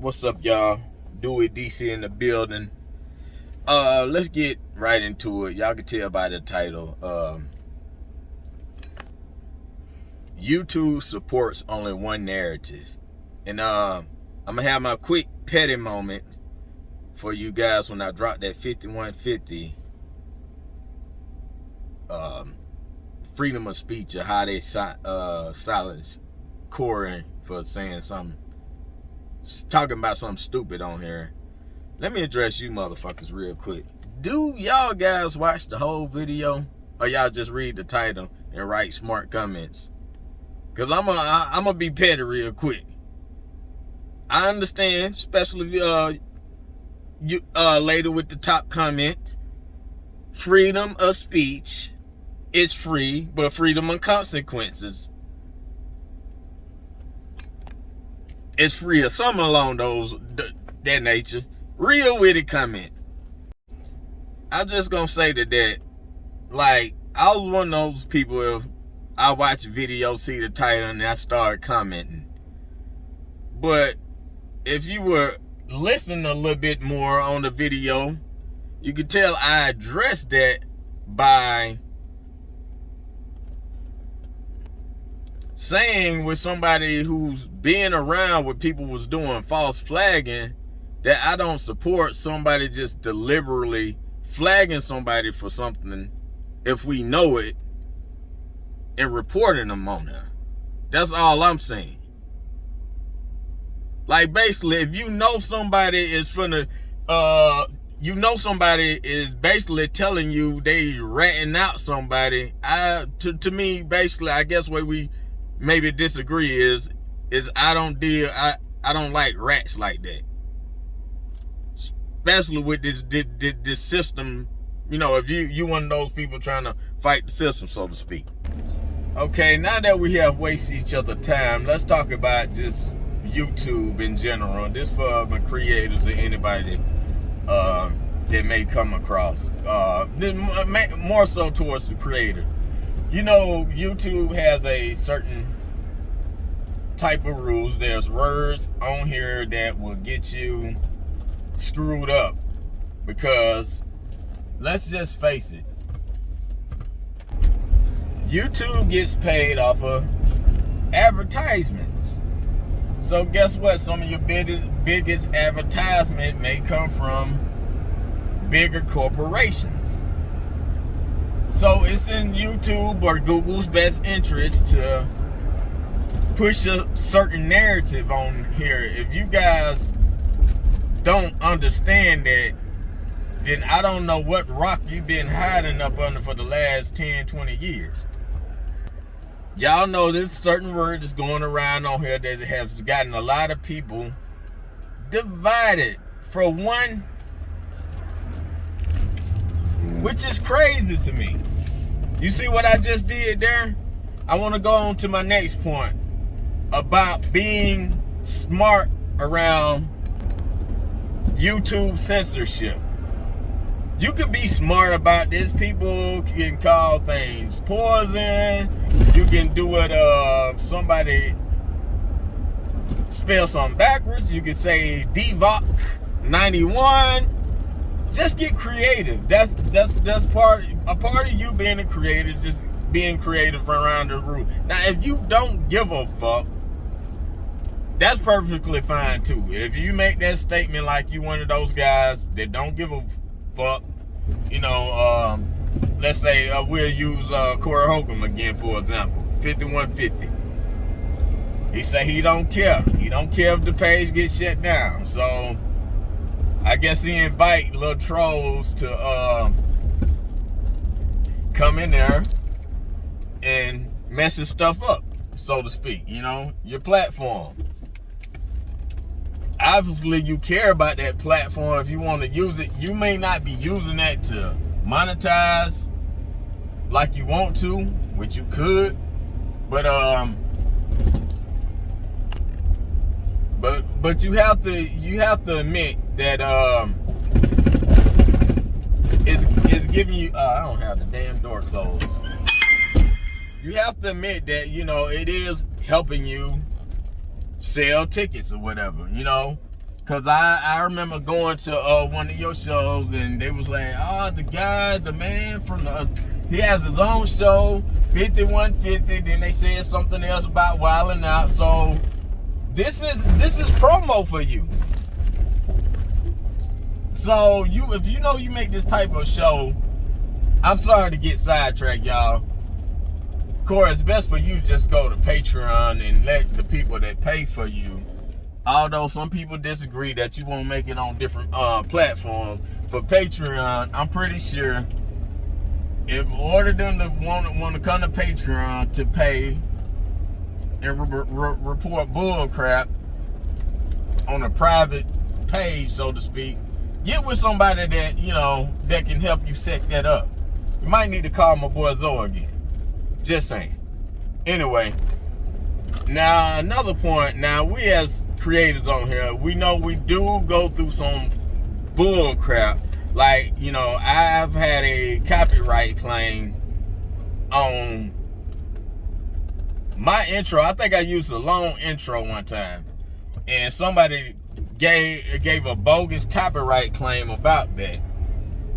What's up, y'all? Dewey DC in the building. Let's get right into it. Y'all can tell by the title. YouTube supports only one narrative. And I'm gonna have my quick petty moment for you guys when I drop that 5150 freedom of speech, or how they silence Corey for saying something, talking about something stupid on here. Let me address you motherfuckers real quick. Do y'all guys watch the whole video, or y'all just read the title and write smart comments? Cause I'm gonna be petty real quick. I understand, especially you later with the top comment, freedom of speech is free, but freedom of consequences is free, or something along that nature. Real witty comment. I'm just gonna say that, like, I was one of those people, if I watch a video, see the title, and I start commenting. But if you were listening a little bit more on the video, you could tell I addressed that by saying, with somebody who's been around where people was doing false flagging, that I don't support somebody just deliberately flagging somebody for something if we know it and reporting them on there. That's all I'm saying. Like, basically, if you know somebody is somebody is basically telling you they ratting out somebody, to me, basically, I guess where we maybe disagree is I don't like rats like that. Especially with this system, you know, if you one of those people trying to fight the system, so to speak. Okay, now that we have wasted each other time, let's talk about just YouTube in general. This for the creators or anybody that may come across. More so towards the creator. You know, YouTube has a certain type of rules. There's words on here that will get you screwed up, because let's just face it, YouTube gets paid off of advertisements. So guess what? Some of your biggest advertisement may come from bigger corporations. So it's in YouTube or Google's best interest to push a certain narrative on here. If you guys don't understand that, then I don't know what rock you've been hiding up under for the last 10, 20 years. Y'all know this certain word that's going around on here that has gotten a lot of people divided for one, which is crazy to me. You see what I just did there? I want to go on to my next point about being smart around YouTube censorship. You can be smart about this. People can call things poison. You can do it, somebody spell something backwards. You can say Devoc 91. Just get creative. That's a part of you being a creative, just being creative around the rule. Now, if you don't give a fuck, that's perfectly fine too. If you make that statement like you one of those guys that don't give a fuck, you know, let's say we'll use Corey Holcomb again, for example, 5150. He say he don't care. He don't care if the page gets shut down. So I guess he invite little trolls to come in there and mess his stuff up, so to speak, you know, your platform. Obviously, you care about that platform. If you want to use it, you may not be using that to monetize like you want to, which you could, but you have to admit that it's giving you. I don't have the damn door closed. You have to admit that, you know, know, it is helping you sell tickets or whatever, you know. Cause I remember going to one of your shows and they was like, the man from he has his own show, 5150. Then they said something else about Wildin' Out. So this is promo for you. So if you know you make this type of show, I'm sorry to get sidetracked, y'all. Of course, it's best for you just go to Patreon and let the people that pay for you. Although some people disagree that you won't make it on different platforms, for Patreon, I'm pretty sure if order them to want to come to Patreon to pay and report bull crap on a private page, so to speak, get with somebody that that can help you set that up. You might need to call my boy Zoe again. Just saying. Anyway, now another point. Now we as creators on here, we know we do go through some bull crap. Like, I've had a copyright claim on my intro. I think I used a long intro one time, and somebody gave a bogus copyright claim about that.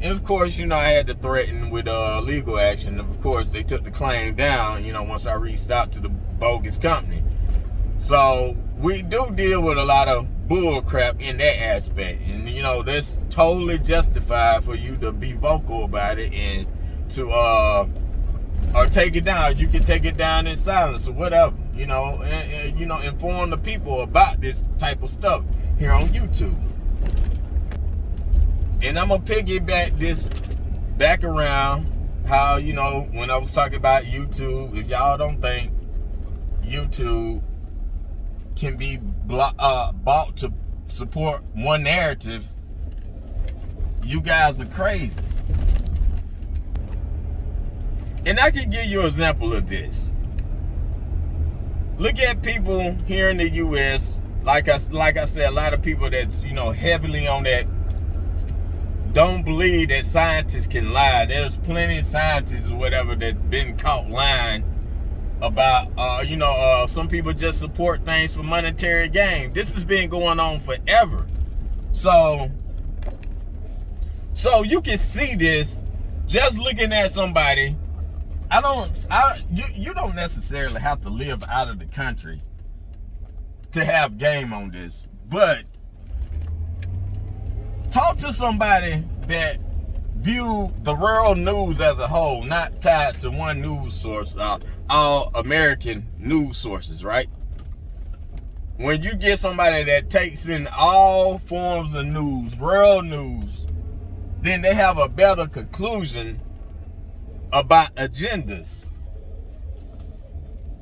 And of course, I had to threaten with legal action. Of course, they took the claim down, once I reached out to the bogus company. So we do deal with a lot of bull crap in that aspect. And, that's totally justified for you to be vocal about it and to or take it down. You can take it down in silence or whatever, and inform the people about this type of stuff here on YouTube. And I'm going to piggyback this back around how, when I was talking about YouTube, if y'all don't think YouTube can be bought to support one narrative, you guys are crazy. And I can give you an example of this. Look at people here in the U.S., like I said, a lot of people that's, heavily on that, don't believe that scientists can lie. There's plenty of scientists or whatever that's been caught lying about, some people just support things for monetary gain. This has been going on forever. So you can see this just looking at somebody. You don't necessarily have to live out of the country to have game on this, but talk to somebody that view the world news as a whole, not tied to one news source, all American news sources, right? When you get somebody that takes in all forms of news, world news, then they have a better conclusion about agendas,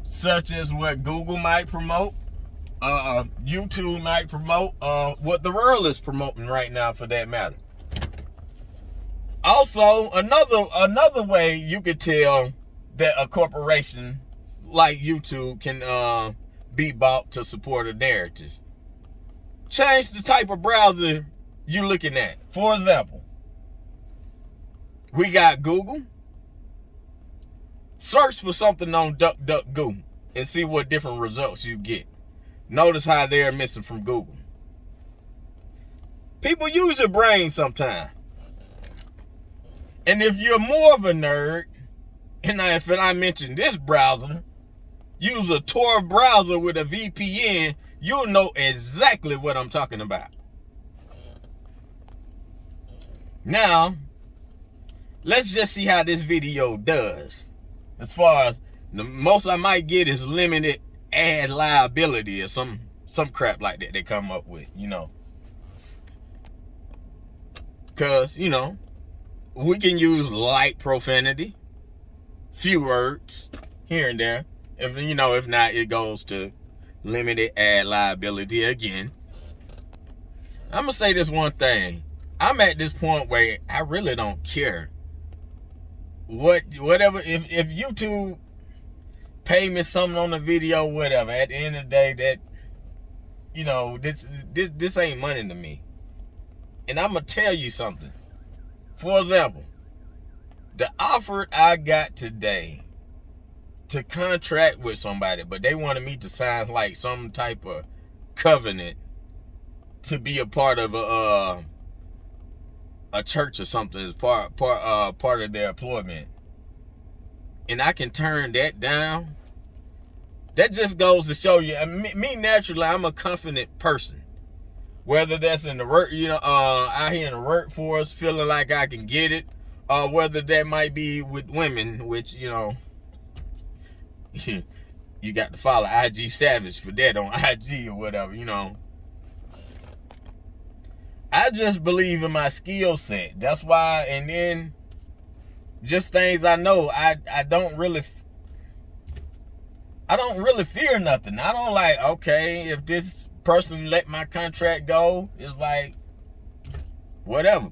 such as what Google might promote, YouTube might promote, what the world is promoting right now, for that matter. Also, another way you could tell that a corporation like YouTube can be bought to support a narrative. Change the type of browser you're looking at. For example, we got Google. Search for something on DuckDuckGo and see what different results you get. Notice how they're missing from Google. People use your brain sometimes. And if you're more of a nerd, and if I mention this browser, use a Tor browser with a VPN, you'll know exactly what I'm talking about. Now, let's just see how this video does. As far as the most I might get is limited ad liability or some crap like that they come up with, Because, we can use light profanity, few words here and there. If not, it goes to limited ad liability again. I'm going to say this one thing. I'm at this point where I really don't care. Whatever, if YouTube pay me something on the video, whatever, at the end of the day, that, this ain't money to me. And I'm going to tell you something. For example, the offer I got today to contract with somebody, but they wanted me to sign like some type of covenant to be a part of a church or something as part of their employment, and I can turn that down. That just goes to show you, me naturally, I'm a confident person. Whether that's in the work, out here in the workforce, feeling like I can get it, or whether that might be with women, which, you got to follow IG Savage for that on IG or whatever, I just believe in my skill set. That's why, and then just things I know, I don't really fear nothing. I don't like, okay, if this person let my contract go, it's like, whatever.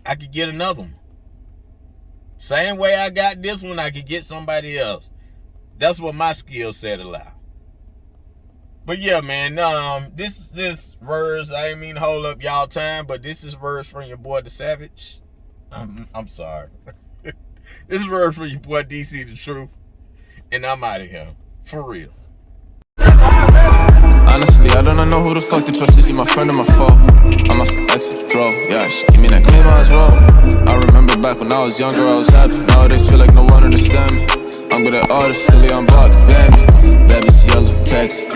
I could get another one. Same way I got this one, I could get somebody else. That's what my skill set allow. But yeah, man, this verse, I didn't mean to hold up y'all time, but this is verse from your boy, The Savage. I'm sorry. This is verse from your boy, DC The Truth. And I'm out of here. For real. Honestly, I don't know who the fuck to trust. Is he my friend or my foe? I'm a exit draw. Yeah, she give me that clean as well. I remember back when I was younger, I was happy. Nowadays feel like no one understand me. I'm good at all this, silly, I'm bought, damn me. Baby's yellow, text.